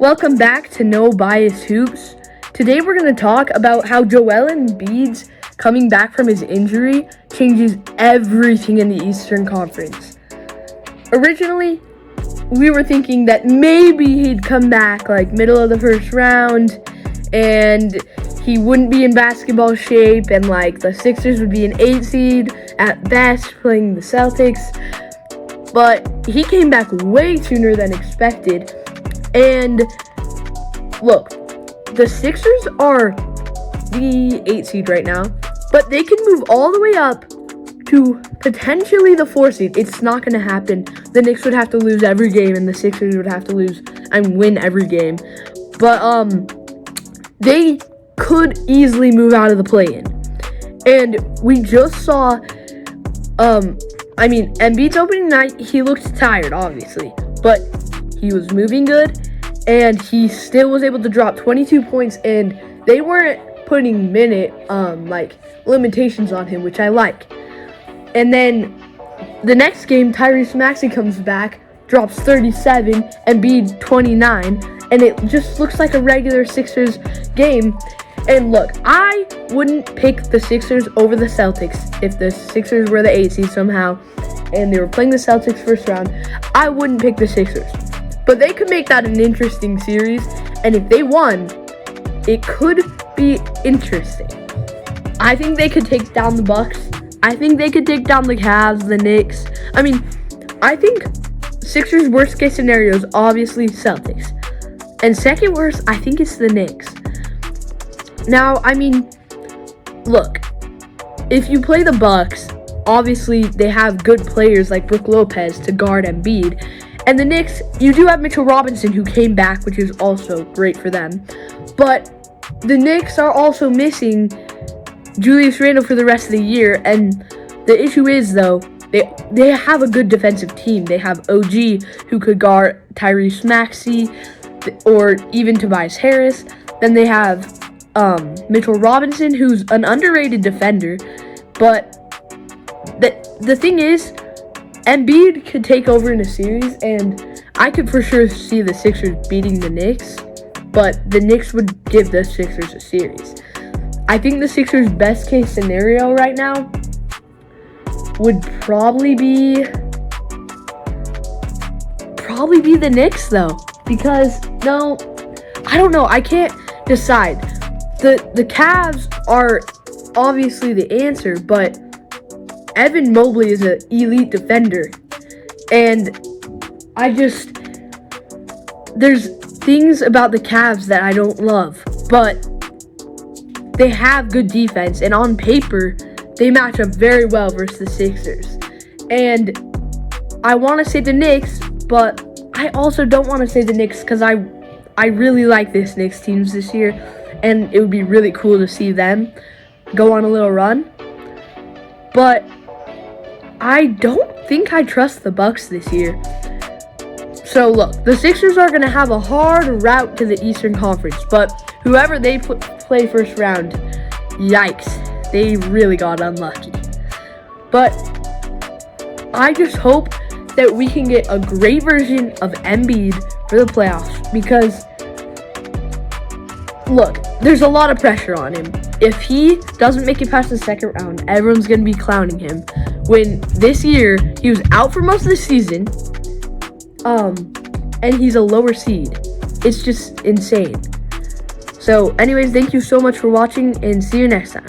Welcome back to No Bias Hoops. Today we're going to talk about how Joel Embiid's coming back from his injury changes everything in the Eastern Conference. Originally, we were thinking that maybe he'd come back like middle of the first round and he wouldn't be in basketball shape and like the Sixers would be an 8 seed at best playing the Celtics. But he came back way sooner than expected. And look, the Sixers are the 8 seed right now, but they can move all the way up to potentially the 4 seed. It's not going to happen. The Knicks would have to lose every game, and the Sixers would have to lose and win every game. But they could easily move out of the play-in. And we just saw, Embiid's opening night, he looked tired, obviously, but he was moving good, and he still was able to drop 22 points, and they weren't putting minute, limitations on him, which I like. And then the next game, Tyrese Maxey comes back, drops 37, Embiid 29, and it just looks like a regular Sixers game. And look, I wouldn't pick the Sixers over the Celtics if the Sixers were the 8 seed somehow, and they were playing the Celtics first round. I wouldn't pick the Sixers. But they could make that an interesting series, and if they won, it could be interesting. I think they could take down the Bucks. I think they could take down the Cavs, the Knicks. I think Sixers' worst case scenario is obviously Celtics. And second worst, I think it's the Knicks. Now, look, if you play the Bucks, obviously they have good players like Brook Lopez to guard Embiid. And the Knicks, you do have Mitchell Robinson, who came back, which is also great for them. But the Knicks are also missing Julius Randle for the rest of the year. And the issue is, though, they have a good defensive team. They have OG, who could guard Tyrese Maxey or even Tobias Harris. Then they have Mitchell Robinson, who's an underrated defender. But the thing is, Embiid could take over in a series, and I could for sure see the Sixers beating the Knicks, but the Knicks would give the Sixers a series. I think the Sixers' best case scenario right now would probably be the Knicks, though, because I don't know. I can't decide. The Cavs are obviously the answer, but Evan Mobley is an elite defender, and there's things about the Cavs that I don't love, but they have good defense, and on paper, they match up very well versus the Sixers. And I want to say the Knicks, but I also don't want to say the Knicks because I really like this Knicks teams this year, and it would be really cool to see them go on a little run. But I don't think I trust the Bucks this year. So look, the Sixers are going to have a hard route to the Eastern Conference, but whoever they play first round, yikes, they really got unlucky. But I just hope that we can get a great version of Embiid for the playoffs, because look, there's a lot of pressure on him. If he doesn't make it past the second round, everyone's going to be clowning him. When this year, he was out for most of the season, and he's a lower seed. It's just insane. So anyways, thank you so much for watching, and see you next time.